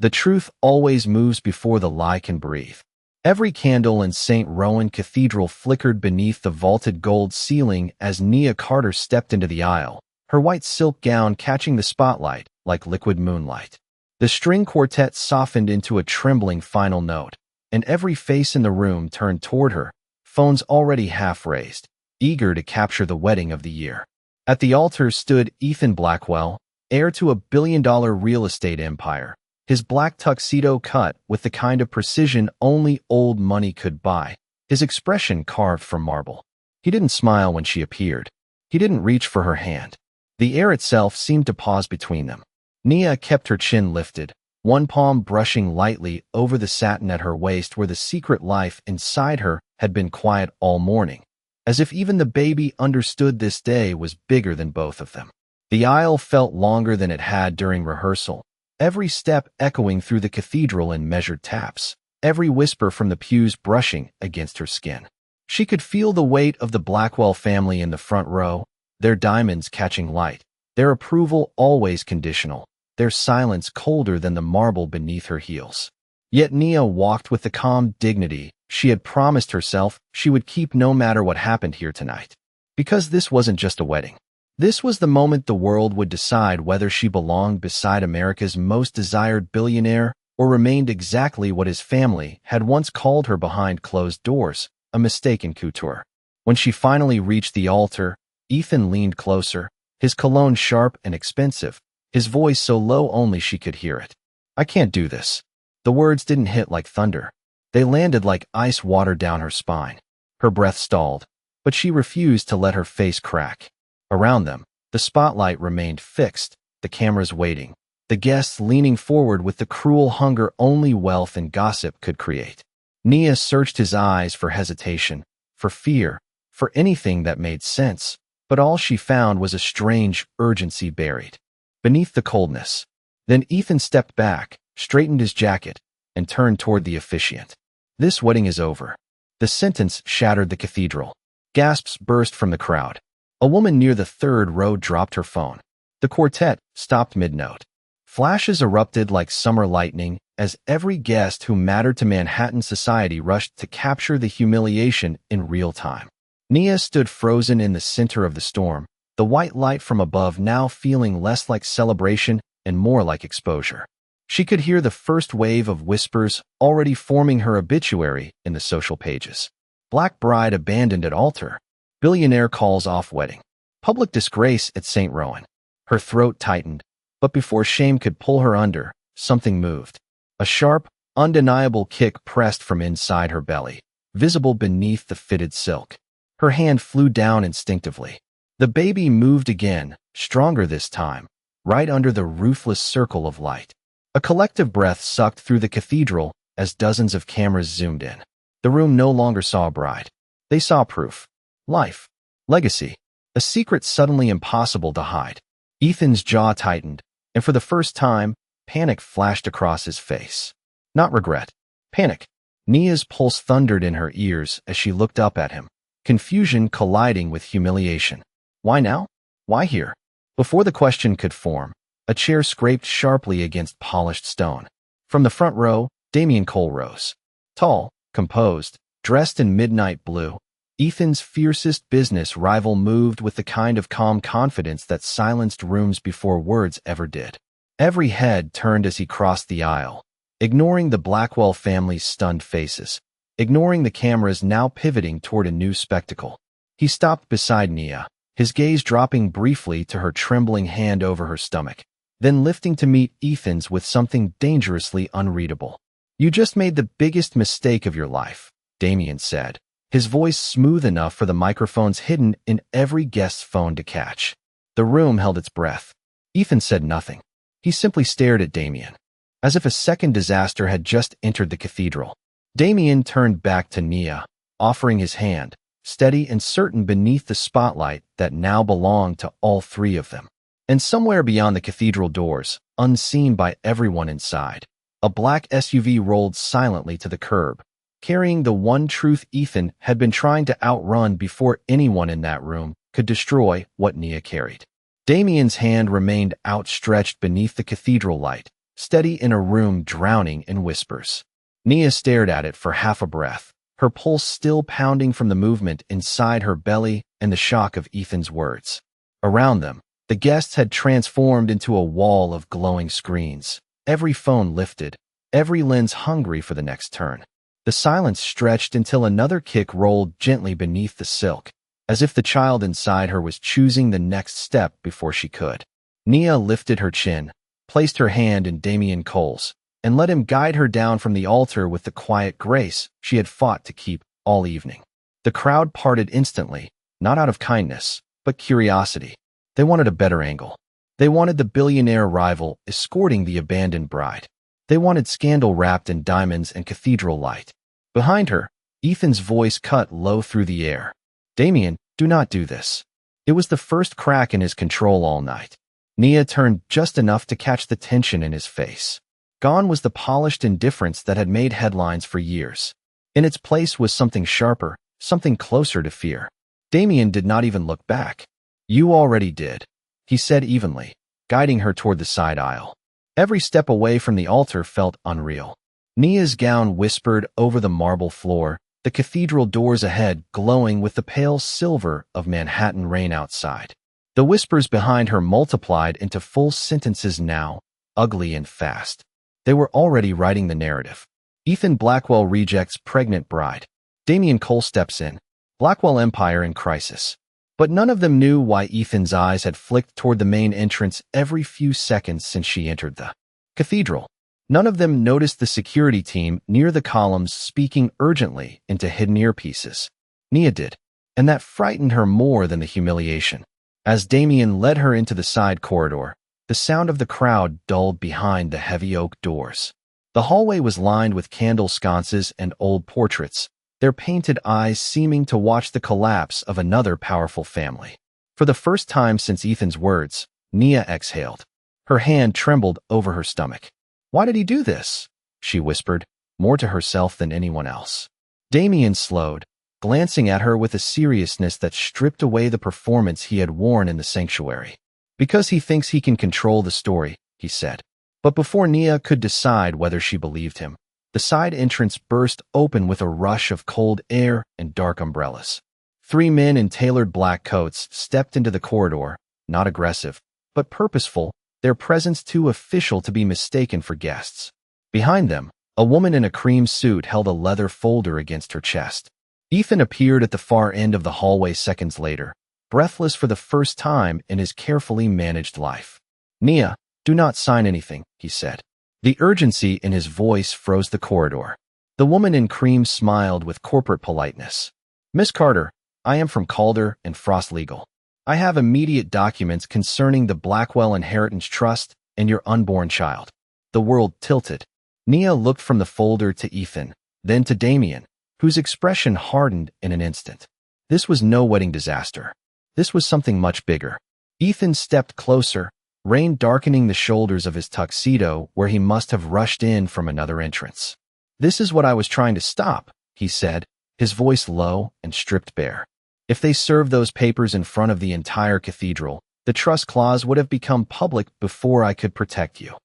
The truth always moves before the lie can breathe. Every candle in St. Rowan Cathedral flickered beneath the vaulted gold ceiling as Nia Carter stepped into the aisle, her white silk gown catching the spotlight like liquid moonlight. The string quartet softened into a trembling final note, and every face in the room turned toward her, phones already half raised, eager to capture the wedding of the year. At the altar stood Ethan Blackwell, heir to a billion-dollar real estate empire, his black tuxedo cut with the kind of precision only old money could buy, his expression carved from marble. He didn't smile when she appeared. He didn't reach for her hand. The air itself seemed to pause between them. Nia kept her chin lifted, one palm brushing lightly over the satin at her waist where the secret life inside her had been quiet all morning, as if even the baby understood this day was bigger than both of them. The aisle felt longer than it had during rehearsal, every step echoing through the cathedral in measured taps, every whisper from the pews brushing against her skin. She could feel the weight of the Blackwell family in the front row, their diamonds catching light, their approval always conditional, their silence colder than the marble beneath her heels. Yet Nia walked with the calm dignity she had promised herself she would keep no matter what happened here tonight. Because this wasn't just a wedding. This was the moment the world would decide whether she belonged beside America's most desired billionaire or remained exactly what his family had once called her behind closed doors, a mistaken couture. When she finally reached the altar, Ethan leaned closer, his cologne sharp and expensive, his voice so low only she could hear it. "I can't do this." The words didn't hit like thunder. They landed like ice water down her spine. Her breath stalled, but she refused to let her face crack. Around them, the spotlight remained fixed, the cameras waiting, the guests leaning forward with the cruel hunger only wealth and gossip could create. Nia searched his eyes for hesitation, for fear, for anything that made sense, but all she found was a strange urgency buried beneath the coldness. Then Ethan stepped back, straightened his jacket, and turned toward the officiant. "This wedding is over." The sentence shattered the cathedral. Gasps burst from the crowd. A woman near the third row dropped her phone. The quartet stopped mid-note. Flashes erupted like summer lightning as every guest who mattered to Manhattan society rushed to capture the humiliation in real time. Nia stood frozen in the center of the storm, the white light from above now feeling less like celebration and more like exposure. She could hear the first wave of whispers already forming her obituary in the social pages. Black bride abandoned at altar. Billionaire calls off wedding. Public disgrace at St. Rowan. Her throat tightened, but before shame could pull her under, something moved. A sharp, undeniable kick pressed from inside her belly, visible beneath the fitted silk. Her hand flew down instinctively. The baby moved again, stronger this time, right under the ruthless circle of light. A collective breath sucked through the cathedral as dozens of cameras zoomed in. The room no longer saw a bride. They saw proof. Life. Legacy. A secret suddenly impossible to hide. Ethan's jaw tightened, and for the first time, panic flashed across his face. Not regret. Panic. Nia's pulse thundered in her ears as she looked up at him, confusion colliding with humiliation. Why now? Why here? Before the question could form, a chair scraped sharply against polished stone. From the front row, Damian Cole rose. Tall, composed, dressed in midnight blue, Ethan's fiercest business rival moved with the kind of calm confidence that silenced rooms before words ever did. Every head turned as he crossed the aisle, ignoring the Blackwell family's stunned faces, ignoring the cameras now pivoting toward a new spectacle. He stopped beside Nia, his gaze dropping briefly to her trembling hand over her stomach, then lifting to meet Ethan's with something dangerously unreadable. "You just made the biggest mistake of your life," Damian said, his voice smooth enough for the microphones hidden in every guest's phone to catch. The room held its breath. Ethan said nothing. He simply stared at Damian, as if a second disaster had just entered the cathedral. Damian turned back to Nia, offering his hand, steady and certain beneath the spotlight that now belonged to all three of them. And somewhere beyond the cathedral doors, unseen by everyone inside, a black SUV rolled silently to the curb, carrying the one truth Ethan had been trying to outrun before anyone in that room could destroy what Nia carried. Damian's hand remained outstretched beneath the cathedral light, steady in a room drowning in whispers. Nia stared at it for half a breath, her pulse still pounding from the movement inside her belly and the shock of Ethan's words. Around them, the guests had transformed into a wall of glowing screens, every phone lifted, every lens hungry for the next turn. The silence stretched until another kick rolled gently beneath the silk, as if the child inside her was choosing the next step before she could. Nia lifted her chin, placed her hand in Damien Cole's, and let him guide her down from the altar with the quiet grace she had fought to keep all evening. The crowd parted instantly, not out of kindness, but curiosity. They wanted a better angle. They wanted the billionaire rival escorting the abandoned bride. They wanted scandal wrapped in diamonds and cathedral light. Behind her, Ethan's voice cut low through the air. Damien, do not do this. It was the first crack in his control all night. Nia turned just enough to catch the tension in his face. Gone was the polished indifference that had made headlines for years. In its place was something sharper, something closer to fear. Damien did not even look back. You already did, he said evenly, guiding her toward the side aisle. Every step away from the altar felt unreal. Nia's gown whispered over the marble floor, the cathedral doors ahead glowing with the pale silver of Manhattan rain outside. The whispers behind her multiplied into full sentences now, ugly and fast. They were already writing the narrative. Ethan Blackwell rejects pregnant bride. Damien Cole steps in. Blackwell Empire in crisis. But none of them knew why Ethan's eyes had flicked toward the main entrance every few seconds since she entered the cathedral. None of them noticed the security team near the columns speaking urgently into hidden earpieces. Nia did, and that frightened her more than the humiliation. As Damien led her into the side corridor, the sound of the crowd dulled behind the heavy oak doors. The hallway was lined with candle sconces and old portraits, their painted eyes seeming to watch the collapse of another powerful family. For the first time since Ethan's words, Nia exhaled. Her hand trembled over her stomach. Why did he do this? She whispered, more to herself than anyone else. Damien slowed, glancing at her with a seriousness that stripped away the performance he had worn in the sanctuary. Because he thinks he can control the story, he said. But before Nia could decide whether she believed him, the side entrance burst open with a rush of cold air and dark umbrellas. 3 men in tailored black coats stepped into the corridor, not aggressive, but purposeful, their presence too official to be mistaken for guests. Behind them, a woman in a cream suit held a leather folder against her chest. Ethan appeared at the far end of the hallway seconds later, breathless for the first time in his carefully managed life. Nia, do not sign anything, he said. The urgency in his voice froze the corridor. The woman in cream smiled with corporate politeness. Miss Carter, I am from Calder and Frost Legal. I have immediate documents concerning the Blackwell Inheritance Trust and your unborn child. The world tilted. Nia looked from the folder to Ethan, then to Damien, whose expression hardened in an instant. This was no wedding disaster. This was something much bigger. Ethan stepped closer, rain darkening the shoulders of his tuxedo where he must have rushed in from another entrance. This is what I was trying to stop, he said, his voice low and stripped bare. If they served those papers in front of the entire cathedral, the trust clause would have become public before I could protect you.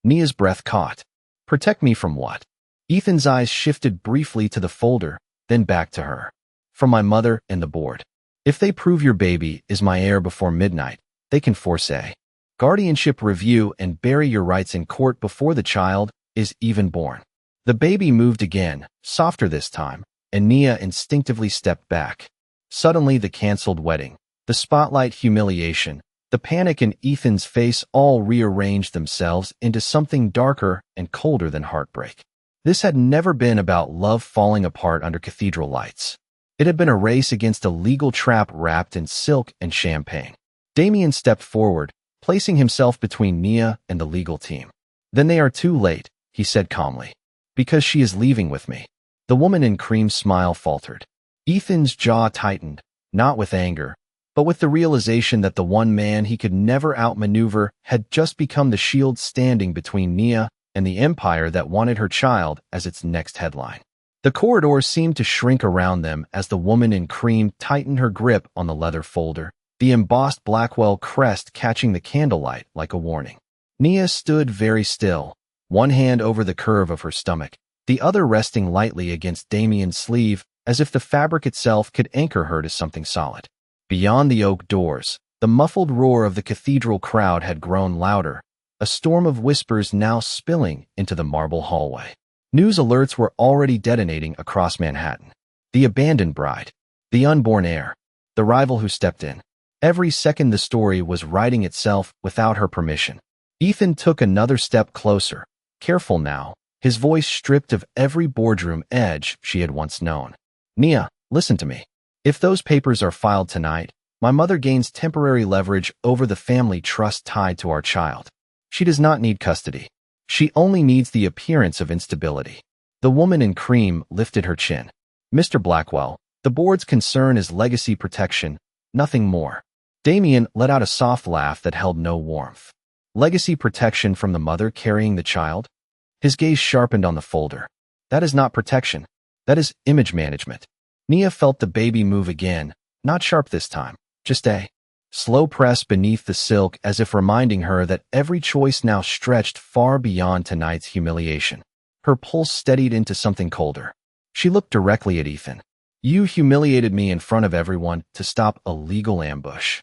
Nia's breath caught. Protect me from what? Ethan's eyes shifted briefly to the folder, then back to her. From my mother and the board. If they prove your baby is my heir before midnight, they can force a guardianship review and bury your rights in court before the child is even born. The baby moved again, softer this time, and Nia instinctively stepped back. Suddenly the canceled wedding, the spotlight humiliation, the panic in Ethan's face all rearranged themselves into something darker and colder than heartbreak. This had never been about love falling apart under cathedral lights. It had been a race against a legal trap wrapped in silk and champagne. Damien stepped forward, placing himself between Nia and the legal team. Then they are too late, he said calmly. Because she is leaving with me. The woman in cream smile faltered. Ethan's jaw tightened, not with anger, but with the realization that the one man he could never outmaneuver had just become the shield standing between Nia and the empire that wanted her child as its next headline. The corridor seemed to shrink around them as the woman in cream tightened her grip on the leather folder, the embossed Blackwell crest catching the candlelight like a warning. Nia stood very still, one hand over the curve of her stomach, the other resting lightly against Damien's sleeve, as if the fabric itself could anchor her to something solid. Beyond the oak doors, the muffled roar of the cathedral crowd had grown louder, a storm of whispers now spilling into the marble hallway. News alerts were already detonating across Manhattan. The abandoned bride, the unborn heir, the rival who stepped in. Every second the story was writing itself without her permission. Ethan took another step closer, careful now, his voice stripped of every boardroom edge she had once known. Nia, listen to me. If those papers are filed tonight, my mother gains temporary leverage over the family trust tied to our child. She does not need custody. She only needs the appearance of instability. The woman in cream lifted her chin. Mr. Blackwell, the board's concern is legacy protection, nothing more. Damien let out a soft laugh that held no warmth. Legacy protection from the mother carrying the child? His gaze sharpened on the folder. That is not protection. That is image management. Nia felt the baby move again, not sharp this time, just a slow press beneath the silk as if reminding her that every choice now stretched far beyond tonight's humiliation. Her pulse steadied into something colder. She looked directly at Ethan. You humiliated me in front of everyone to stop a legal ambush.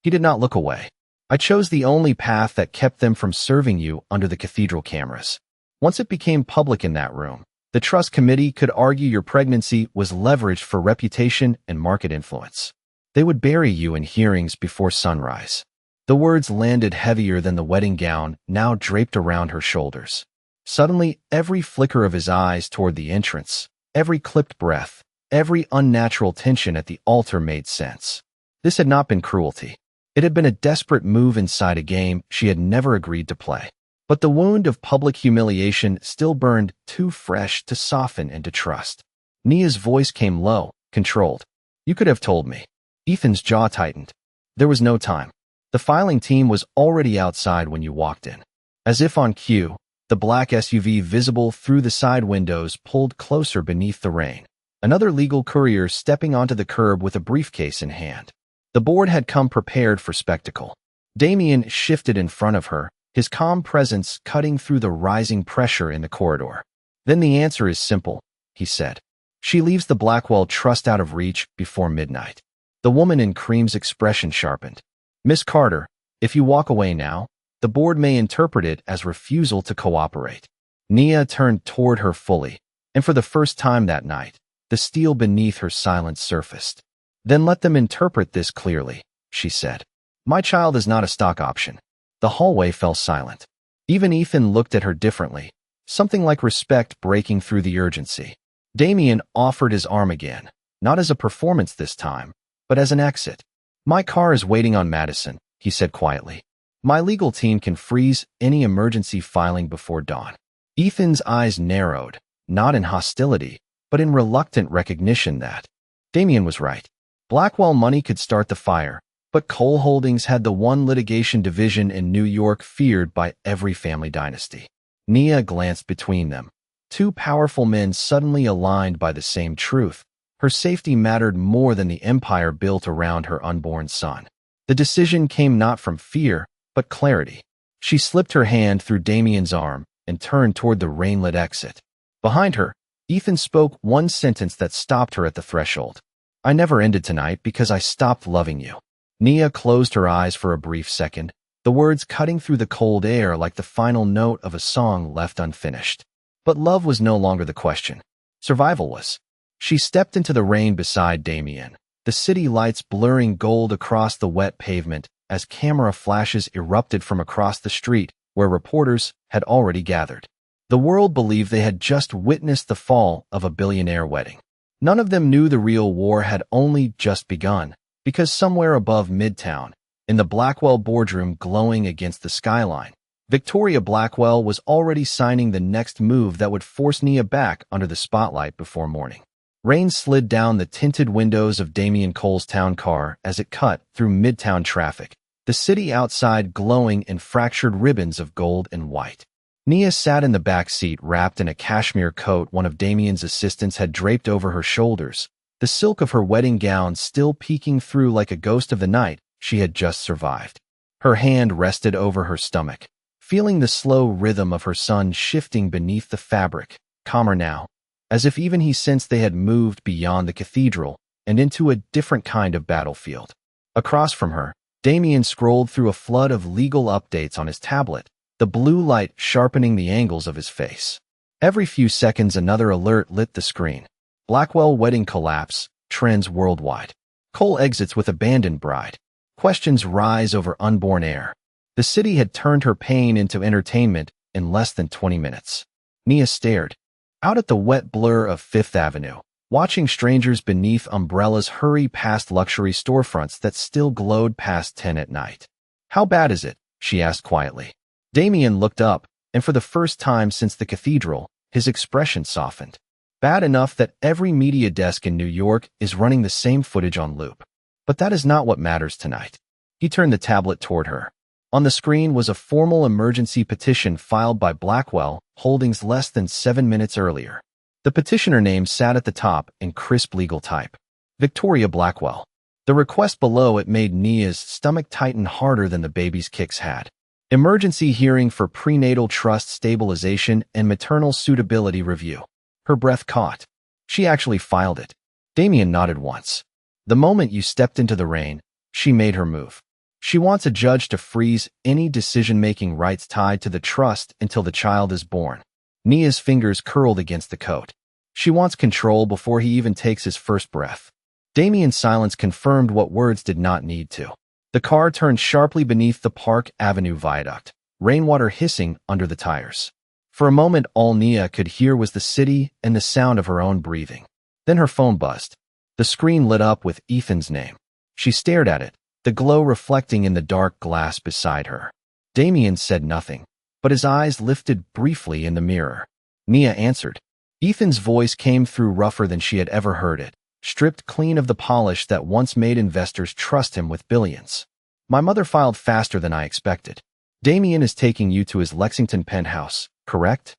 He did not look away. I chose the only path that kept them from serving you under the cathedral cameras. Once it became public in that room, the trust committee could argue your pregnancy was leveraged for reputation and market influence. They would bury you in hearings before sunrise. The words landed heavier than the wedding gown now draped around her shoulders. Suddenly, every flicker of his eyes toward the entrance, every clipped breath, every unnatural tension at the altar made sense. This had not been cruelty. It had been a desperate move inside a game she had never agreed to play. But the wound of public humiliation still burned too fresh to soften into trust. Nia's voice came low, controlled. You could have told me. Ethan's jaw tightened. There was no time. The filing team was already outside when you walked in. As if on cue, the black SUV visible through the side windows pulled closer beneath the rain. Another legal courier stepping onto the curb with a briefcase in hand. The board had come prepared for spectacle. Damien shifted in front of her, his calm presence cutting through the rising pressure in the corridor. Then the answer is simple, he said. She leaves the Blackwell trust out of reach before midnight. The woman in cream's expression sharpened. Miss Carter, if you walk away now, the board may interpret it as refusal to cooperate. Nia turned toward her fully, and for the first time that night, the steel beneath her silence surfaced. Then let them interpret this clearly, she said. My child is not a stock option. The hallway fell silent. Even Ethan looked at her differently, something like respect breaking through the urgency. Damien offered his arm again, not as a performance this time, but as an exit. My car is waiting on Madison, he said quietly. My legal team can freeze any emergency filing before dawn. Ethan's eyes narrowed, not in hostility, but in reluctant recognition that Damien was right. Blackwell money could start the fire, but Cole Holdings had the one litigation division in New York feared by every family dynasty. Nia glanced between them. Two powerful men suddenly aligned by the same truth. Her safety mattered more than the empire built around her unborn son. The decision came not from fear, but clarity. She slipped her hand through Damien's arm and turned toward the rain-lit exit. Behind her, Ethan spoke one sentence that stopped her at the threshold. I never ended tonight because I stopped loving you. Nia closed her eyes for a brief second, the words cutting through the cold air like the final note of a song left unfinished. But love was no longer the question. Survival was. She stepped into the rain beside Damien, the city lights blurring gold across the wet pavement as camera flashes erupted from across the street where reporters had already gathered. The world believed they had just witnessed the fall of a billionaire wedding. None of them knew the real war had only just begun, because somewhere above Midtown, in the Blackwell boardroom glowing against the skyline, Victoria Blackwell was already signing the next move that would force Nia back under the spotlight before morning. Rain slid down the tinted windows of Damien Cole's town car as it cut through Midtown traffic, the city outside glowing in fractured ribbons of gold and white. Nia sat in the back seat wrapped in a cashmere coat one of Damien's assistants had draped over her shoulders, the silk of her wedding gown still peeking through like a ghost of the night she had just survived. Her hand rested over her stomach, feeling the slow rhythm of her son shifting beneath the fabric, calmer now, as if even he sensed they had moved beyond the cathedral and into a different kind of battlefield. Across from her, Damien scrolled through a flood of legal updates on his tablet, the blue light sharpening the angles of his face. Every few seconds another alert lit the screen. Blackwell wedding collapse, trends worldwide. Cole exits with abandoned bride. Questions rise over unborn heir. The city had turned her pain into entertainment in less than 20 minutes. Nia stared out at the wet blur of Fifth Avenue, watching strangers beneath umbrellas hurry past luxury storefronts that still glowed past 10 at night. "How bad is it?" she asked quietly. Damien looked up, and for the first time since the cathedral, his expression softened. "Bad enough that every media desk in New York is running the same footage on loop. But that is not what matters tonight." He turned the tablet toward her. On the screen was a formal emergency petition filed by Blackwell Holdings less than 7 minutes earlier. The petitioner name sat at the top in crisp legal type. Victoria Blackwell. The request below it made Nia's stomach tighten harder than the baby's kicks had. Emergency hearing for prenatal trust stabilization and maternal suitability review. Her breath caught. She actually filed it. Damien nodded once. "The moment you stepped into the rain," she made her move. "She wants a judge to freeze any decision-making rights tied to the trust until the child is born." Nia's fingers curled against the coat. "She wants control before he even takes his first breath." Damien's silence confirmed what words did not need to. The car turned sharply beneath the Park Avenue viaduct, rainwater hissing under the tires. For a moment, all Nia could hear was the city and the sound of her own breathing. Then her phone buzzed. The screen lit up with Ethan's name. She stared at it, the glow reflecting in the dark glass beside her. Damien said nothing, but his eyes lifted briefly in the mirror. Nia answered. Ethan's voice came through rougher than she had ever heard it, stripped clean of the polish that once made investors trust him with billions. "My mother filed faster than I expected. Damien is taking you to his Lexington penthouse, correct?"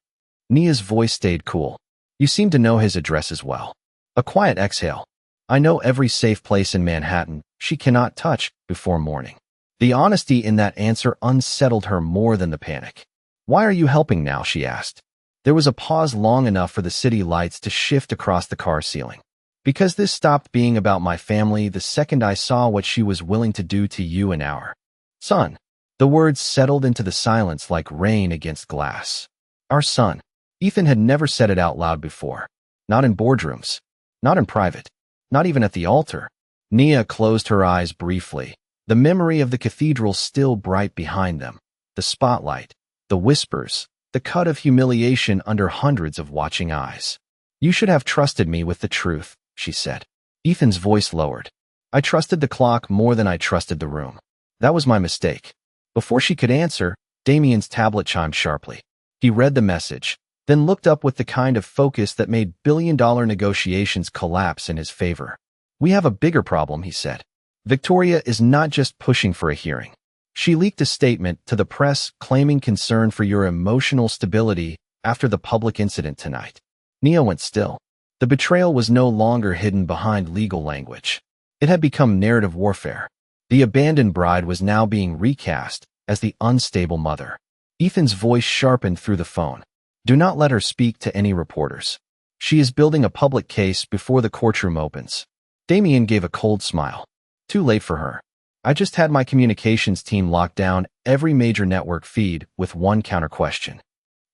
Nia's voice stayed cool. "You seem to know his address as well." A quiet exhale. "I know every safe place in Manhattan she cannot touch before morning." The honesty in that answer unsettled her more than the panic. "Why are you helping now?" she asked. There was a pause long enough for the city lights to shift across the car ceiling. "Because this stopped being about my family the second I saw what she was willing to do to you and our son." The words settled into the silence like rain against glass. "Our son." Ethan had never said it out loud before. Not in boardrooms. Not in private. Not even at the altar. Nia closed her eyes briefly, the memory of the cathedral still bright behind them. The spotlight, the whispers, the cut of humiliation under hundreds of watching eyes. "You should have trusted me with the truth," she said. Ethan's voice lowered. "I trusted the clock more than I trusted the room. That was my mistake." Before she could answer, Damien's tablet chimed sharply. He read the message, then looked up with the kind of focus that made billion-dollar negotiations collapse in his favor. "We have a bigger problem," he said. "Victoria is not just pushing for a hearing. She leaked a statement to the press claiming concern for your emotional stability after the public incident tonight." Nia went still. The betrayal was no longer hidden behind legal language. It had become narrative warfare. The abandoned bride was now being recast as the unstable mother. Ethan's voice sharpened through the phone. "Do not let her speak to any reporters. She is building a public case before the courtroom opens." Damien gave a cold smile. "Too late for her. I just had my communications team lock down every major network feed with one counter question."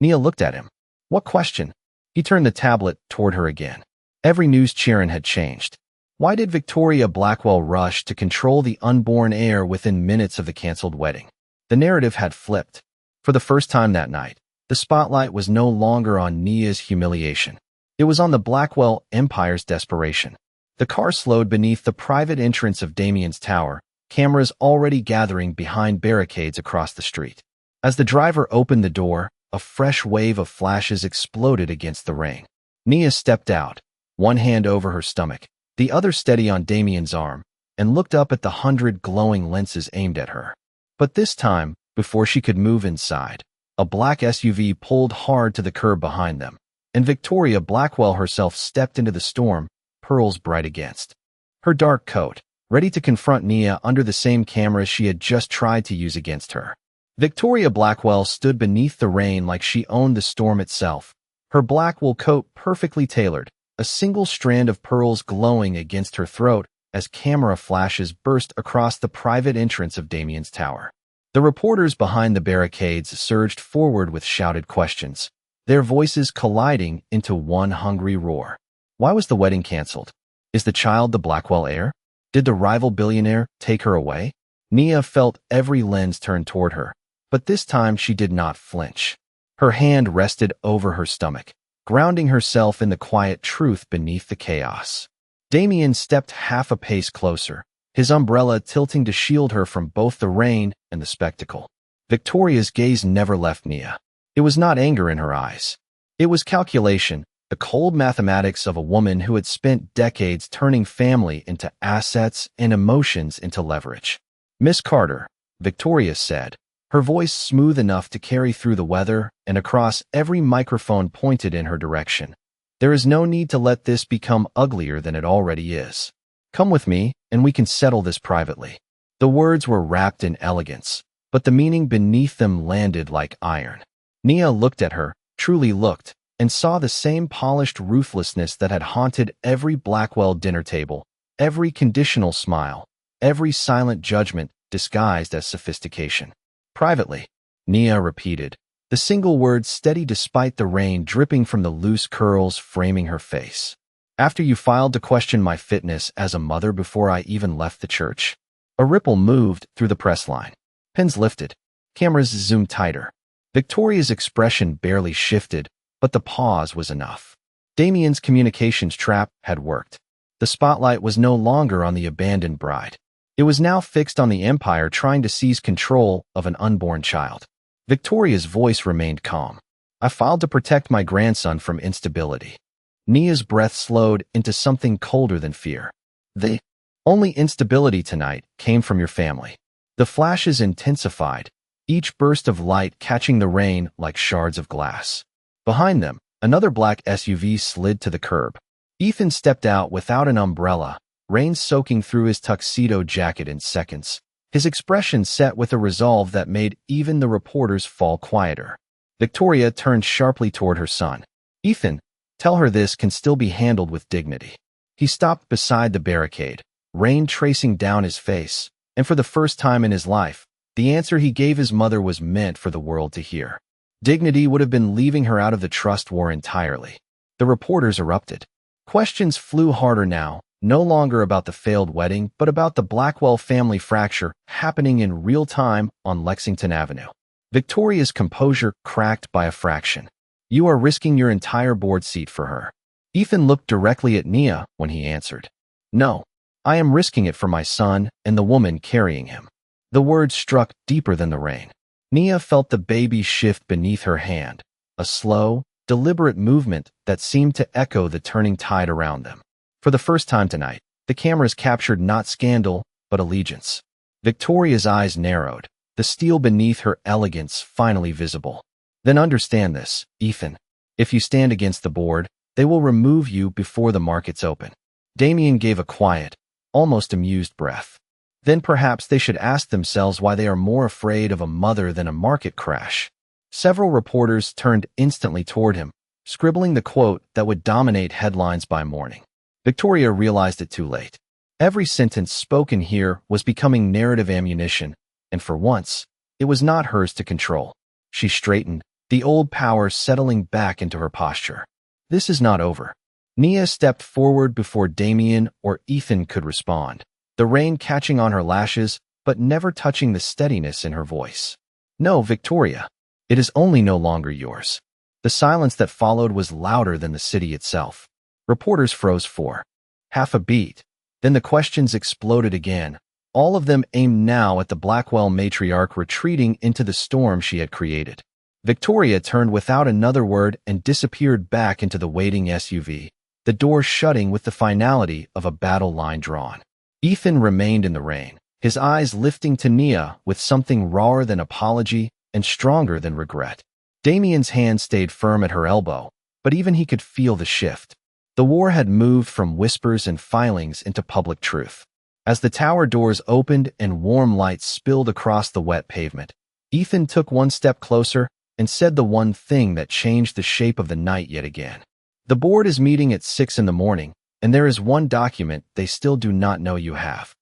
Nia looked at him. "What question?" He turned the tablet toward her again. Every news channel had changed. Why did Victoria Blackwell rush to control the unborn heir within minutes of the canceled wedding? The narrative had flipped. For the first time that night, the spotlight was no longer on Nia's humiliation. It was on the Blackwell empire's desperation. The car slowed beneath the private entrance of Damien's tower, cameras already gathering behind barricades across the street. As the driver opened the door, a fresh wave of flashes exploded against the rain. Nia stepped out, one hand over her stomach, the other steady on Damien's arm, and looked up at the 100 glowing lenses aimed at her. But this time, before she could move inside, a black SUV pulled hard to the curb behind them, and Victoria Blackwell herself stepped into the storm, pearls bright against her dark coat, ready to confront Nia under the same cameras she had just tried to use against her. Victoria Blackwell stood beneath the rain like she owned the storm itself, her black wool coat perfectly tailored, a single strand of pearls glowing against her throat as camera flashes burst across the private entrance of Damien's tower. The reporters behind the barricades surged forward with shouted questions, their voices colliding into one hungry roar. Why was the wedding canceled? Is the child the Blackwell heir? Did the rival billionaire take her away? Nia felt every lens turn toward her, but this time she did not flinch. Her hand rested over her stomach, grounding herself in the quiet truth beneath the chaos. Damien stepped half a pace closer, his umbrella tilting to shield her from both the rain and the spectacle. Victoria's gaze never left Nia. It was not anger in her eyes. It was calculation, the cold mathematics of a woman who had spent decades turning family into assets and emotions into leverage. "Miss Carter," Victoria said, her voice smooth enough to carry through the weather and across every microphone pointed in her direction. "There is no need to let this become uglier than it already is. Come with me, and we can settle this privately." The words were wrapped in elegance, but the meaning beneath them landed like iron. Nia looked at her, truly looked, and saw the same polished ruthlessness that had haunted every Blackwell dinner table, every conditional smile, every silent judgment disguised as sophistication. "Privately," Nia repeated, the single word steady despite the rain dripping from the loose curls framing her face. "After you filed to question my fitness as a mother before I even left the church?" A ripple moved through the press line. Pens lifted. Cameras zoomed tighter. Victoria's expression barely shifted, but the pause was enough. Damien's communications trap had worked. The spotlight was no longer on the abandoned bride. It was now fixed on the empire trying to seize control of an unborn child. Victoria's voice remained calm. "I filed to protect my grandson from instability." Nia's breath slowed into something colder than fear. "The only instability tonight came from your family." The flashes intensified, each burst of light catching the rain like shards of glass. Behind them, another black SUV slid to the curb. Ethan stepped out without an umbrella, rain soaking through his tuxedo jacket in seconds, his expression set with a resolve that made even the reporters fall quieter. Victoria turned sharply toward her son. "Ethan, tell her this can still be handled with dignity." He stopped beside the barricade, rain tracing down his face, and for the first time in his life, the answer he gave his mother was meant for the world to hear. Dignity would have been leaving her out of the trust war entirely. The reporters erupted. Questions flew harder now, no longer about the failed wedding, but about the Blackwell family fracture happening in real time on Lexington Avenue. Victoria's composure cracked by a fraction. "You are risking your entire board seat for her." Ethan looked directly at Nia when he answered. "No, I am risking it for my son and the woman carrying him." The words struck deeper than the rain. Nia felt the baby shift beneath her hand, a slow, deliberate movement that seemed to echo the turning tide around them. For the first time tonight, the cameras captured not scandal, but allegiance. Victoria's eyes narrowed, the steel beneath her elegance finally visible. "Then understand this, Ethan. If you stand against the board, they will remove you before the markets open." Damien gave a quiet, almost amused breath. Then perhaps they should ask themselves why they are more afraid of a mother than a market crash. Several reporters turned instantly toward him, scribbling the quote that would dominate headlines by morning. Victoria realized it too late. Every sentence spoken here was becoming narrative ammunition, and for once, it was not hers to control. She straightened, the old power settling back into her posture. "This is not over." Nia stepped forward before Damien or Ethan could respond, the rain catching on her lashes, but never touching the steadiness in her voice. "No, Victoria. It is only no longer yours." The silence that followed was louder than the city itself. Reporters froze for half a beat. Then the questions exploded again, all of them aimed now at the Blackwell matriarch retreating into the storm she had created. Victoria turned without another word and disappeared back into the waiting SUV, the door shutting with the finality of a battle line drawn. Ethan remained in the rain, his eyes lifting to Nia with something rawer than apology and stronger than regret. Damien's hand stayed firm at her elbow, but even he could feel the shift. The war had moved from whispers and filings into public truth. As the tower doors opened and warm light spilled across the wet pavement, Ethan took one step closer and said the one thing that changed the shape of the night yet again. The board is meeting at 6 in the morning, and there is one document they still do not know you have.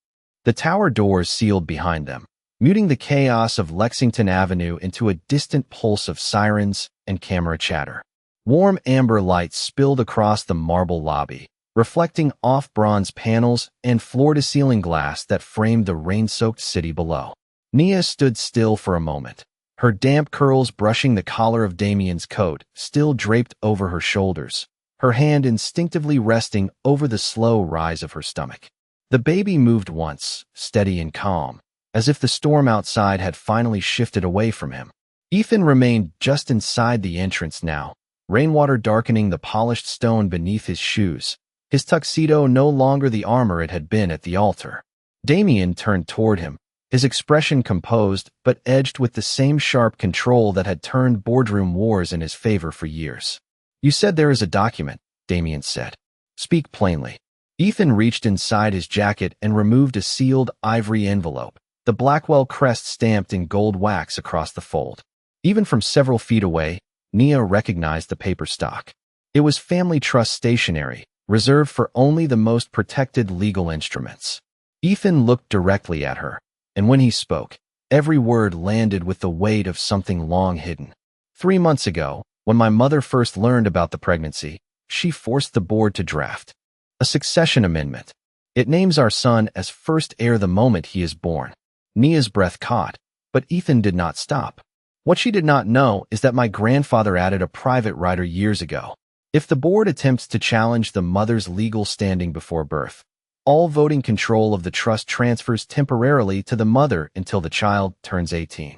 The tower doors sealed behind them, muting the chaos of Lexington Avenue into a distant pulse of sirens and camera chatter. Warm amber light spilled across the marble lobby, reflecting off bronze panels and floor-to-ceiling glass that framed the rain-soaked city below. Nia stood still for a moment, her damp curls brushing the collar of Damien's coat, still draped over her shoulders, her hand instinctively resting over the slow rise of her stomach. The baby moved once, steady and calm, as if the storm outside had finally shifted away from him. Ethan remained just inside the entrance now, rainwater darkening the polished stone beneath his shoes, his tuxedo no longer the armor it had been at the altar. Damien turned toward him, his expression composed but edged with the same sharp control that had turned boardroom wars in his favor for years. "You said there is a document," Damien said. "Speak plainly." Ethan reached inside his jacket and removed a sealed ivory envelope, the Blackwell crest stamped in gold wax across the fold. Even from several feet away, Nia recognized the paper stock. It was family trust stationery, reserved for only the most protected legal instruments. Ethan looked directly at her, and when he spoke, every word landed with the weight of something long hidden. 3 months ago, when my mother first learned about the pregnancy, she forced the board to draft a succession amendment. It names our son as first heir the moment he is born. Nia's breath caught, but Ethan did not stop. What she did not know is that my grandfather added a private rider years ago. If the board attempts to challenge the mother's legal standing before birth, all voting control of the trust transfers temporarily to the mother until the child turns 18.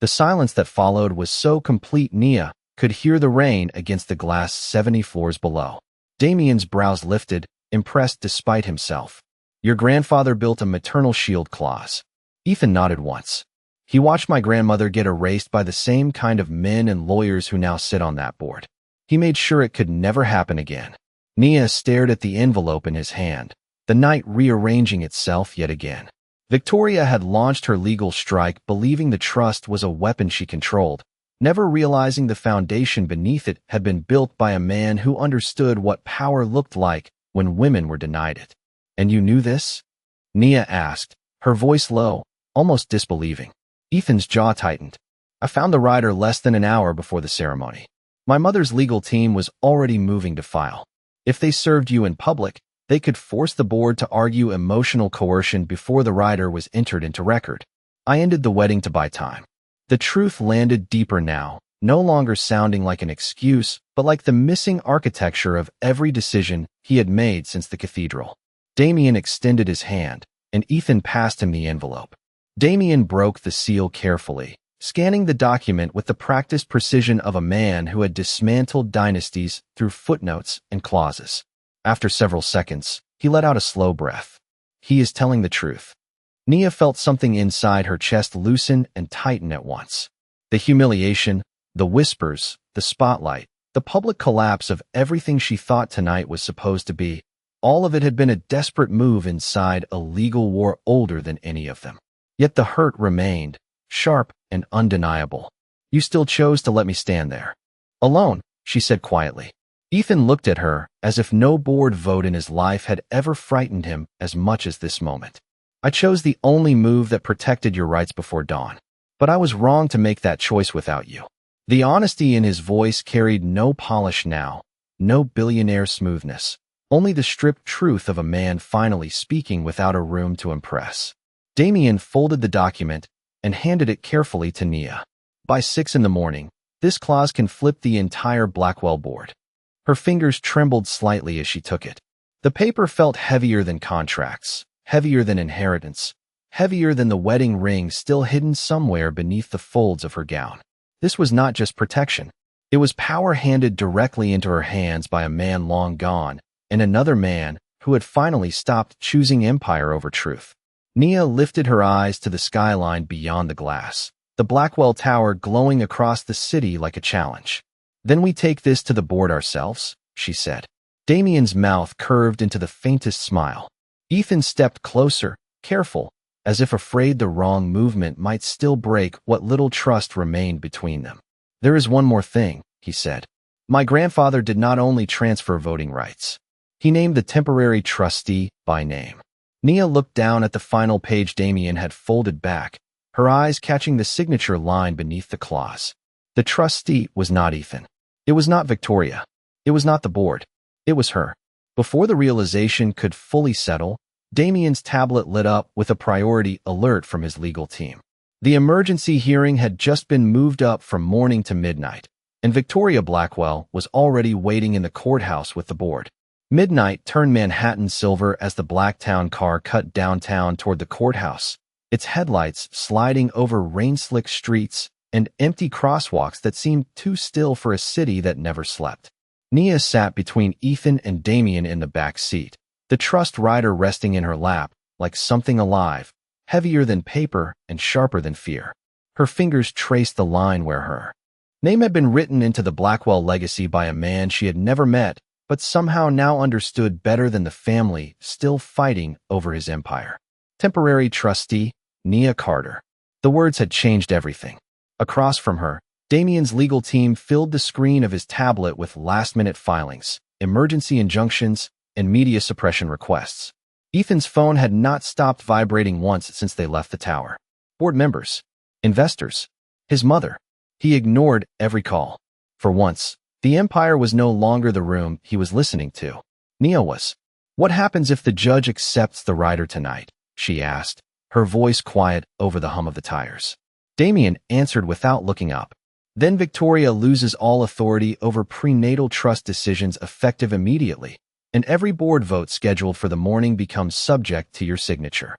The silence that followed was so complete Nia could hear the rain against the glass 70 floors below. Damien's brows lifted, impressed despite himself. "Your grandfather built a maternal shield clause." Ethan nodded once. "He watched my grandmother get erased by the same kind of men and lawyers who now sit on that board. He made sure it could never happen again." Nia stared at the envelope in his hand, the night rearranging itself yet again. Victoria had launched her legal strike believing the trust was a weapon she controlled, never realizing the foundation beneath it had been built by a man who understood what power looked like when women were denied it. "And you knew this?" Nia asked, her voice low, almost disbelieving. Ethan's jaw tightened. "I found the rider less than an hour before the ceremony. My mother's legal team was already moving to file. If they served you in public, they could force the board to argue emotional coercion before the rider was entered into record. I ended the wedding to buy time." The truth landed deeper now, no longer sounding like an excuse, but like the missing architecture of every decision he had made since the cathedral. Damien extended his hand, and Ethan passed him the envelope. Damien broke the seal carefully, scanning the document with the practiced precision of a man who had dismantled dynasties through footnotes and clauses. After several seconds, he let out a slow breath. "He is telling the truth." Nia felt something inside her chest loosen and tighten at once. The humiliation, the whispers, the spotlight, the public collapse of everything she thought tonight was supposed to be, all of it had been a desperate move inside a legal war older than any of them. Yet the hurt remained, sharp and undeniable. "You still chose to let me stand there alone," she said quietly. Ethan looked at her as if no board vote in his life had ever frightened him as much as this moment. "I chose the only move that protected your rights before dawn. But I was wrong to make that choice without you." The honesty in his voice carried no polish now, no billionaire smoothness, only the stripped truth of a man finally speaking without a room to impress. Damien folded the document and handed it carefully to Nia. "By 6 in the morning, this clause can flip the entire Blackwell board." Her fingers trembled slightly as she took it. The paper felt heavier than contracts, heavier than inheritance, heavier than the wedding ring still hidden somewhere beneath the folds of her gown. This was not just protection. It was power handed directly into her hands by a man long gone, and another man who had finally stopped choosing empire over truth. Nia lifted her eyes to the skyline beyond the glass, the Blackwell Tower glowing across the city like a challenge. "Then we take this to the board ourselves," she said. Damien's mouth curved into the faintest smile. Ethan stepped closer, careful, as if afraid the wrong movement might still break what little trust remained between them. "There is one more thing," he said. "My grandfather did not only transfer voting rights. He named the temporary trustee by name." Nia looked down at the final page Damien had folded back, her eyes catching the signature line beneath the clause. The trustee was not Ethan. It was not Victoria. It was not the board. It was her. Before the realization could fully settle, Damien's tablet lit up with a priority alert from his legal team. The emergency hearing had just been moved up from morning to midnight, and Victoria Blackwell was already waiting in the courthouse with the board. Midnight turned Manhattan silver as the Blacktown car cut downtown toward the courthouse, its headlights sliding over rain-slicked streets and empty crosswalks that seemed too still for a city that never slept. Nia sat between Ethan and Damien in the back seat, the trust rider resting in her lap like something alive, heavier than paper and sharper than fear. Her fingers traced the line where her name had been written into the Blackwell legacy by a man she had never met, but somehow now understood better than the family still fighting over his empire. Temporary trustee, Nia Carter. The words had changed everything. Across from her, Damien's legal team filled the screen of his tablet with last-minute filings, emergency injunctions, and media suppression requests. Ethan's phone had not stopped vibrating once since they left the tower. Board members, investors, his mother. He ignored every call. For once, the empire was no longer the room he was listening to. Nia was. "What happens if the judge accepts the rider tonight?" she asked, her voice quiet over the hum of the tires. Damien answered without looking up. "Then Victoria loses all authority over prenatal trust decisions effective immediately, and every board vote scheduled for the morning becomes subject to your signature."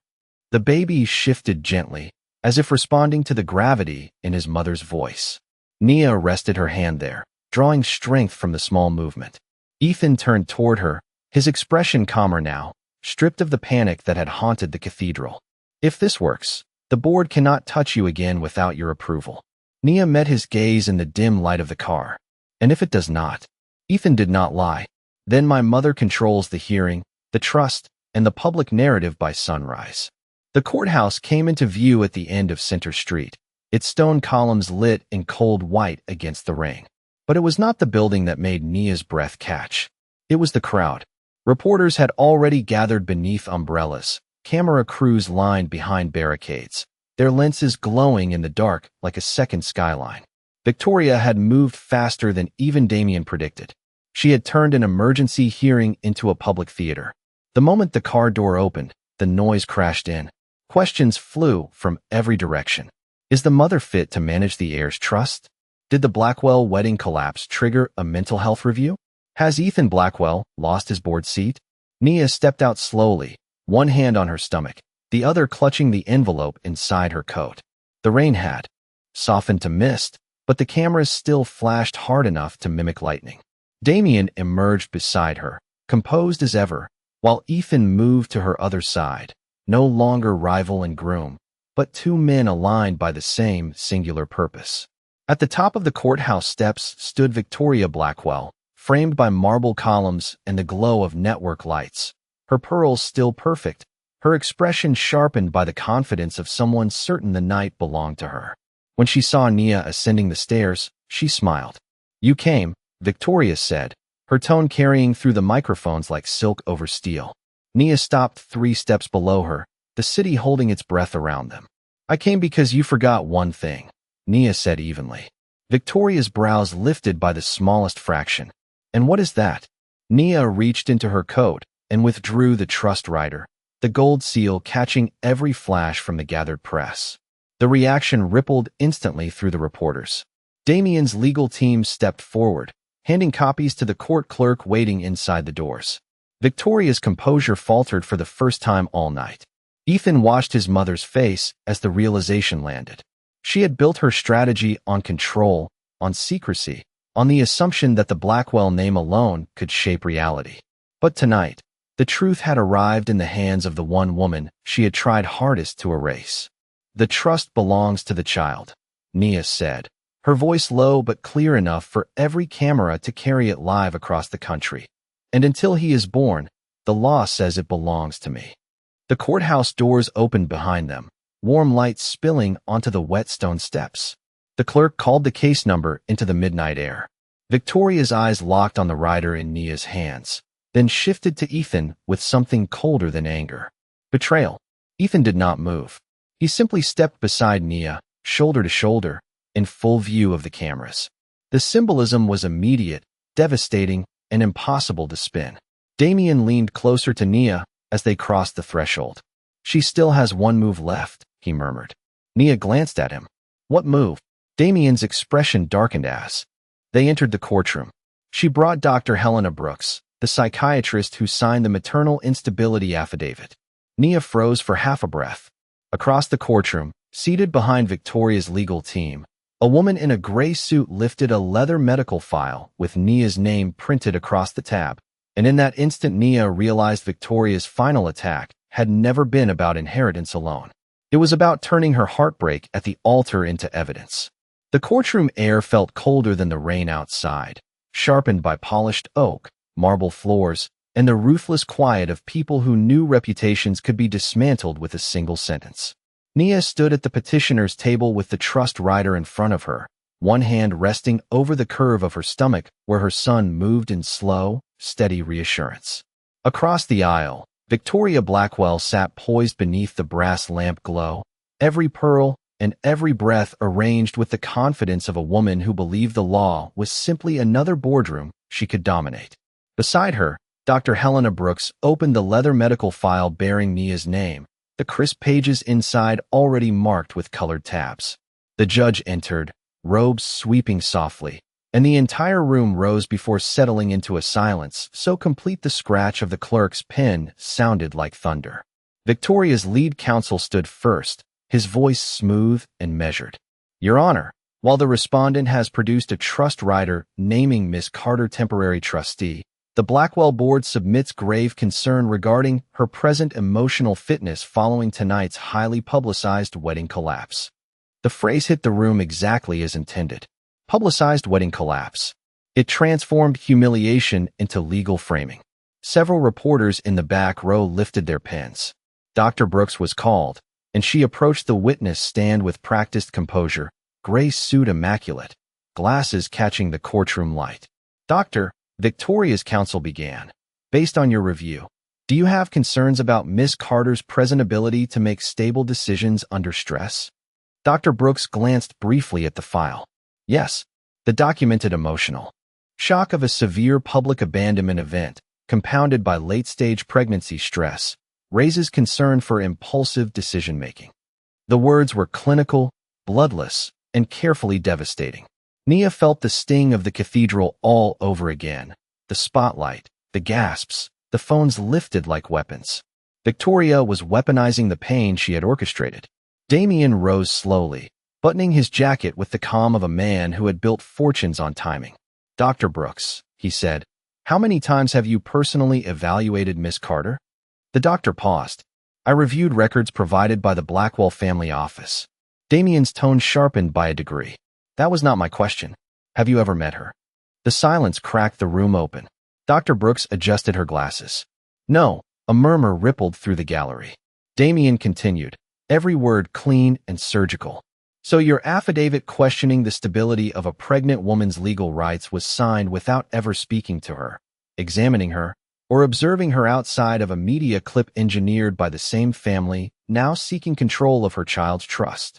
The baby shifted gently, as if responding to the gravity in his mother's voice. Nia rested her hand there, drawing strength from the small movement. Ethan turned toward her, his expression calmer now, stripped of the panic that had haunted the cathedral. "If this works, the board cannot touch you again without your approval." Nia met his gaze in the dim light of the car. "And if it does not?" Ethan did not lie. "Then my mother controls the hearing, the trust, and the public narrative by sunrise." The courthouse came into view at the end of Center Street, its stone columns lit in cold white against the rain. But it was not the building that made Nia's breath catch. It was the crowd. Reporters had already gathered beneath umbrellas, camera crews lined behind barricades, their lenses glowing in the dark like a second skyline. Victoria had moved faster than even Damien predicted. She had turned an emergency hearing into a public theater. The moment the car door opened, the noise crashed in. Questions flew from every direction. Is the mother fit to manage the heir's trust? Did the Blackwell wedding collapse trigger a mental health review? Has Ethan Blackwell lost his board seat? Nia stepped out slowly, one hand on her stomach, the other clutching the envelope inside her coat. The rain had softened to mist, but the cameras still flashed hard enough to mimic lightning. Damien emerged beside her, composed as ever, while Ethan moved to her other side, no longer rival and groom, but two men aligned by the same singular purpose. At the top of the courthouse steps stood Victoria Blackwell, framed by marble columns and the glow of network lights. Her pearls still perfect, her expression sharpened by the confidence of someone certain the night belonged to her. When she saw Nia ascending the stairs, she smiled. "You came," Victoria said, her tone carrying through the microphones like silk over steel. Nia stopped 3 steps below her, the city holding its breath around them. "I came because you forgot one thing," Nia said evenly. Victoria's brows lifted by the smallest fraction. "And what is that?" Nia reached into her coat and withdrew the trust rider, the gold seal catching every flash from the gathered press. The reaction rippled instantly through the reporters. Damien's legal team stepped forward, handing copies to the court clerk waiting inside the doors. Victoria's composure faltered for the first time all night. Ethan watched his mother's face as the realization landed. She had built her strategy on control, on secrecy, on the assumption that the Blackwell name alone could shape reality. But tonight, the truth had arrived in the hands of the one woman she had tried hardest to erase. "The trust belongs to the child," Nia said, her voice low but clear enough for every camera to carry it live across the country. "And until he is born, the law says it belongs to me." The courthouse doors opened behind them, warm light spilling onto the wet stone steps. The clerk called the case number into the midnight air. Victoria's eyes locked on the rider in Nia's hands, then shifted to Ethan with something colder than anger. Betrayal. Ethan did not move. He simply stepped beside Nia, shoulder to shoulder, in full view of the cameras. The symbolism was immediate, devastating, and impossible to spin. Damien leaned closer to Nia as they crossed the threshold. She still has one move left, he murmured. Nia glanced at him. What move? Damien's expression darkened as they entered the courtroom. She brought Dr. Helena Brooks, the psychiatrist who signed the maternal instability affidavit. Nia froze for half a breath. Across the courtroom, seated behind Victoria's legal team, a woman in a gray suit lifted a leather medical file with Nia's name printed across the tab. And in that instant, Nia realized Victoria's final attack had never been about inheritance alone. It was about turning her heartbreak at the altar into evidence. The courtroom air felt colder than the rain outside, sharpened by polished oak, marble floors, and the ruthless quiet of people who knew reputations could be dismantled with a single sentence. Nia stood at the petitioner's table with the trust rider in front of her, one hand resting over the curve of her stomach where her son moved in slow, steady reassurance. Across the aisle, Victoria Blackwell sat poised beneath the brass lamp glow, every pearl and every breath arranged with the confidence of a woman who believed the law was simply another boardroom she could dominate. Beside her, Dr. Helena Brooks opened the leather medical file bearing Nia's name, the crisp pages inside already marked with colored tabs. The judge entered, robes sweeping softly, and the entire room rose before settling into a silence so complete the scratch of the clerk's pen sounded like thunder. Victoria's lead counsel stood first, his voice smooth and measured. Your Honor, while the respondent has produced a trust rider naming Miss Carter temporary trustee, the Blackwell Board submits grave concern regarding her present emotional fitness following tonight's highly publicized wedding collapse. The phrase hit the room exactly as intended. Publicized wedding collapse. It transformed humiliation into legal framing. Several reporters in the back row lifted their pens. Dr. Brooks was called, and she approached the witness stand with practiced composure, gray suit immaculate, glasses catching the courtroom light. Doctor, Victoria's counsel began. Based on your review, do you have concerns about Miss Carter's present ability to make stable decisions under stress? Dr. Brooks glanced briefly at the file. Yes, the documented emotional shock of a severe public abandonment event, compounded by late-stage pregnancy stress, raises concern for impulsive decision-making. The words were clinical, bloodless, and carefully devastating. Nia felt the sting of the cathedral all over again. The spotlight, the gasps, the phones lifted like weapons. Victoria was weaponizing the pain she had orchestrated. Damien rose slowly, buttoning his jacket with the calm of a man who had built fortunes on timing. Dr. Brooks, he said, how many times have you personally evaluated Miss Carter? The doctor paused. I reviewed records provided by the Blackwell family office. Damien's tone sharpened by a degree. That was not my question. Have you ever met her? The silence cracked the room open. Dr. Brooks adjusted her glasses. No, a murmur rippled through the gallery. Damien continued, every word clean and surgical. So your affidavit questioning the stability of a pregnant woman's legal rights was signed without ever speaking to her, examining her, or observing her outside of a media clip engineered by the same family, now seeking control of her child's trust.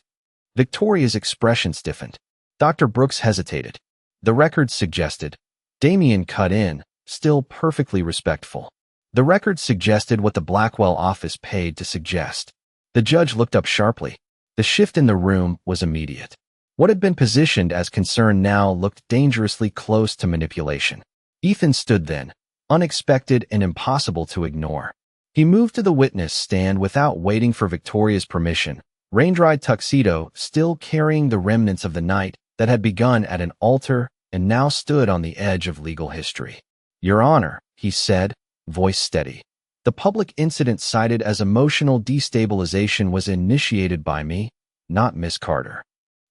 Victoria's expression stiffened. Dr. Brooks hesitated. The records suggested. Damien cut in, still perfectly respectful. The records suggested what the Blackwell office paid to suggest. The judge looked up sharply. The shift in the room was immediate. What had been positioned as concern now looked dangerously close to manipulation. Ethan stood then, unexpected and impossible to ignore. He moved to the witness stand without waiting for Victoria's permission, rain-dried tuxedo still carrying the remnants of the night that had begun at an altar and now stood on the edge of legal history. Your Honor, he said, voice steady. The public incident cited as emotional destabilization was initiated by me, not Miss Carter.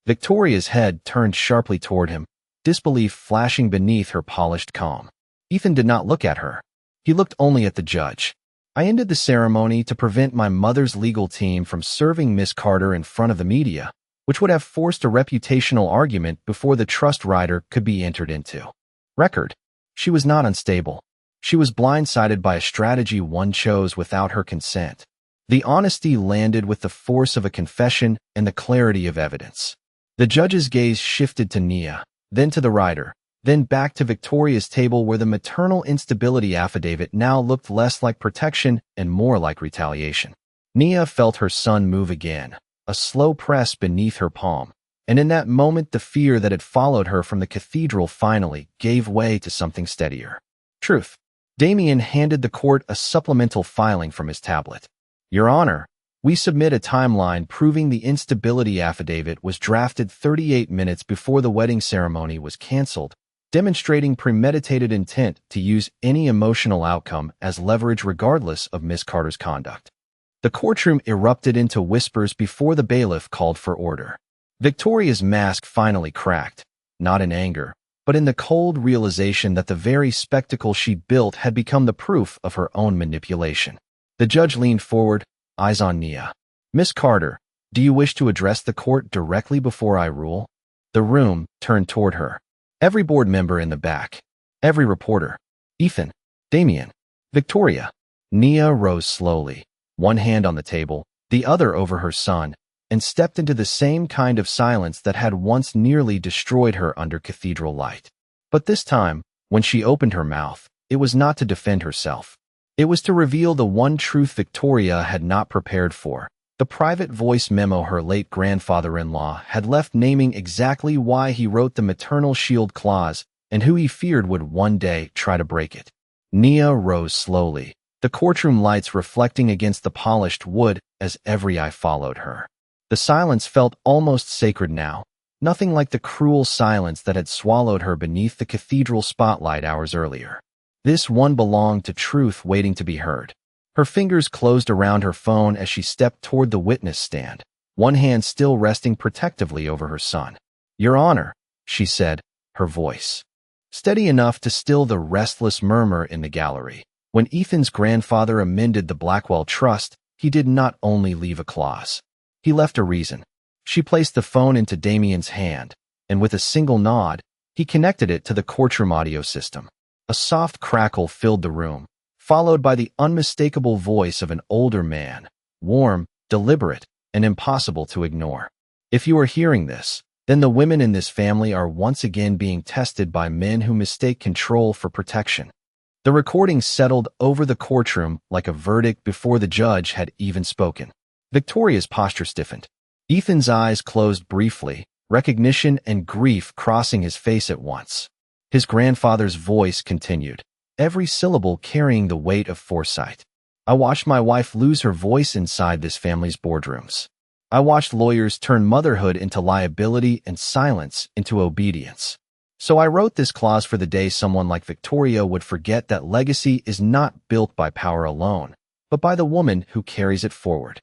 Victoria's head turned sharply toward him, disbelief flashing beneath her polished calm. Ethan did not look at her. He looked only at the judge. I ended the ceremony to prevent my mother's legal team from serving Miss Carter in front of the media, which would have forced a reputational argument before the trust rider could be entered into. Record. She was not unstable. She was blindsided by a strategy one chose without her consent. The honesty landed with the force of a confession and the clarity of evidence. The judge's gaze shifted to Nia, then to the rider, then back to Victoria's table where the maternal instability affidavit now looked less like protection and more like retaliation. Nia felt her son move again, a slow press beneath her palm, and in that moment the fear that had followed her from the cathedral finally gave way to something steadier. Truth. Damien handed the court a supplemental filing from his tablet. Your Honor, we submit a timeline proving the instability affidavit was drafted 38 minutes before the wedding ceremony was canceled, demonstrating premeditated intent to use any emotional outcome as leverage regardless of Miss Carter's conduct. The courtroom erupted into whispers before the bailiff called for order. Victoria's mask finally cracked, not in anger, but in the cold realization that the very spectacle she built had become the proof of her own manipulation. The judge leaned forward, eyes on Nia. Miss Carter, do you wish to address the court directly before I rule? The room turned toward her. Every board member in the back. Every reporter. Ethan. Damien. Victoria. Nia rose slowly, one hand on the table, the other over her son, and stepped into the same kind of silence that had once nearly destroyed her under cathedral light. But this time, when she opened her mouth, it was not to defend herself. It was to reveal the one truth Victoria had not prepared for. The private voice memo her late grandfather-in-law had left naming exactly why he wrote the maternal shield clause and who he feared would one day try to break it. Nia rose slowly, the courtroom lights reflecting against the polished wood as every eye followed her. The silence felt almost sacred now, nothing like the cruel silence that had swallowed her beneath the cathedral spotlight hours earlier. This one belonged to truth waiting to be heard. Her fingers closed around her phone as she stepped toward the witness stand, one hand still resting protectively over her son. Your Honor, she said, her voice steady enough to still the restless murmur in the gallery. When Ethan's grandfather amended the Blackwell Trust, he did not only leave a clause. He left a reason. She placed the phone into Damien's hand, and with a single nod, he connected it to the courtroom audio system. A soft crackle filled the room, followed by the unmistakable voice of an older man, warm, deliberate, and impossible to ignore. If you are hearing this, then the women in this family are once again being tested by men who mistake control for protection. The recording settled over the courtroom like a verdict before the judge had even spoken. Victoria's posture stiffened. Ethan's eyes closed briefly, recognition and grief crossing his face at once. His grandfather's voice continued, every syllable carrying the weight of foresight. I watched my wife lose her voice inside this family's boardrooms. I watched lawyers turn motherhood into liability and silence into obedience. So I wrote this clause for the day someone like Victoria would forget that legacy is not built by power alone, but by the woman who carries it forward.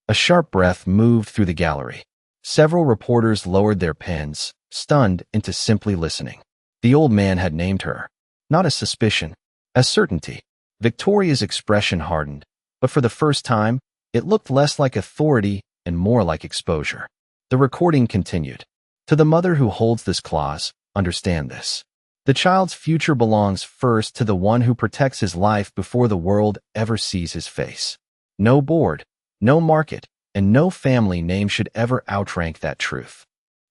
A sharp breath moved through the gallery. Several reporters lowered their pens, stunned into simply listening. The old man had named her, not as suspicion, as certainty. Victoria's expression hardened, but for the first time, it looked less like authority and more like exposure. The recording continued. To the mother who holds this clause, understand this. The child's future belongs first to the one who protects his life before the world ever sees his face. No board, no market, and no family name should ever outrank that truth.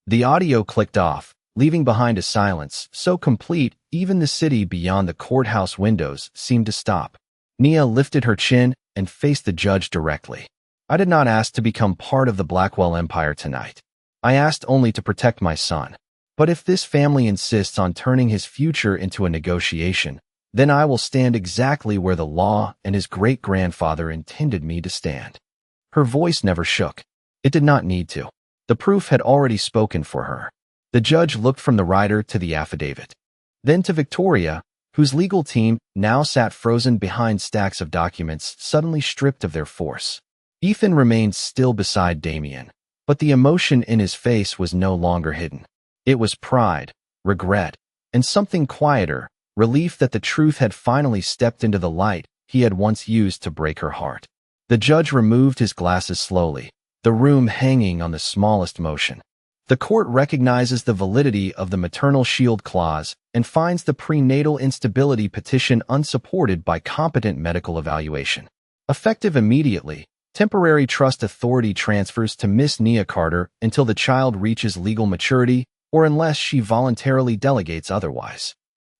The audio clicked off, leaving behind a silence so complete even the city beyond the courthouse windows seemed to stop. Nia lifted her chin and faced the judge directly. I did not ask to become part of the Blackwell Empire tonight. I asked only to protect my son. But if this family insists on turning his future into a negotiation, then I will stand exactly where the law and his great-grandfather intended me to stand. Her voice never shook. It did not need to. The proof had already spoken for her. The judge looked from the rider to the affidavit, then to Victoria, whose legal team now sat frozen behind stacks of documents suddenly stripped of their force. Ethan remained still beside Damien, but the emotion in his face was no longer hidden. It was pride, regret, and something quieter, relief that the truth had finally stepped into the light he had once used to break her heart. The judge removed his glasses slowly, the room hanging on the smallest motion. The court recognizes the validity of the maternal shield clause and finds the prenatal instability petition unsupported by competent medical evaluation. Effective immediately, temporary trust authority transfers to Miss Nia Carter until the child reaches legal maturity or unless she voluntarily delegates otherwise.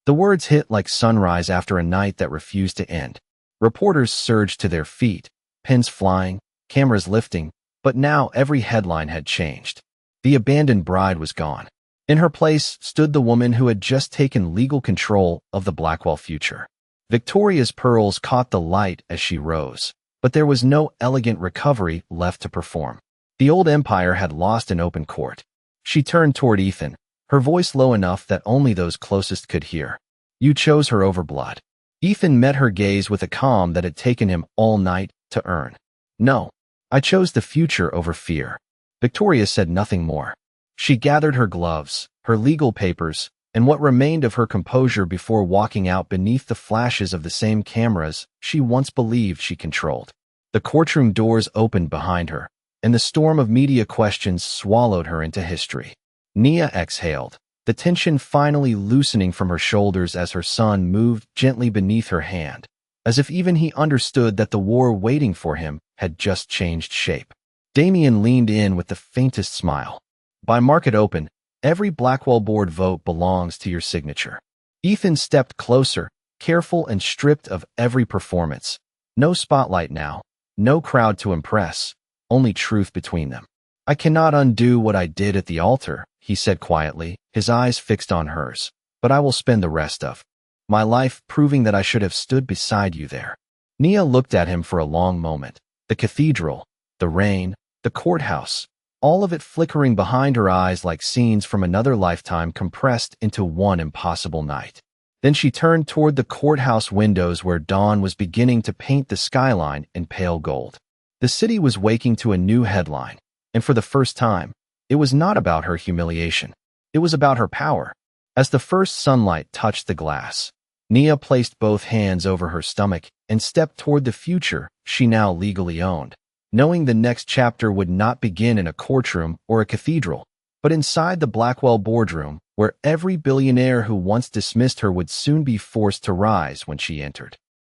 The words hit like sunrise after a night that refused to end. Reporters surged to their feet, pens flying, cameras lifting, but now every headline had changed. The abandoned bride was gone. In her place stood the woman who had just taken legal control of the Blackwell future. Victoria's pearls caught the light as she rose, but there was no elegant recovery left to perform. The old empire had lost in open court. She turned toward Ethan, her voice low enough that only those closest could hear. "You chose her over blood." Ethan met her gaze with a calm that had taken him all night to earn. "No, I chose the future over fear." Victoria said nothing more. She gathered her gloves, her legal papers, and what remained of her composure before walking out beneath the flashes of the same cameras she once believed she controlled. The courtroom doors opened behind her, and the storm of media questions swallowed her into history. Nia exhaled, the tension finally loosening from her shoulders as her son moved gently beneath her hand, as if even he understood that the war waiting for him had just changed shape. Damien leaned in with the faintest smile. "By market open, every Blackwell board vote belongs to your signature." Ethan stepped closer, careful and stripped of every performance. No spotlight now, no crowd to impress, only truth between them. "I cannot undo what I did at the altar," he said quietly, his eyes fixed on hers, "but I will spend the rest of my life proving that I should have stood beside you there." Nia looked at him for a long moment. The cathedral, the rain, the courthouse, all of it flickering behind her eyes like scenes from another lifetime compressed into one impossible night. Then she turned toward the courthouse windows where dawn was beginning to paint the skyline in pale gold. The city was waking to a new headline, and for the first time, it was not about her humiliation. It was about her power. As the first sunlight touched the glass, Nia placed both hands over her stomach and stepped toward the future she now legally owned, knowing the next chapter would not begin in a courtroom or a cathedral, but inside the Blackwell boardroom, where every billionaire who once dismissed her would soon be forced to rise when she entered.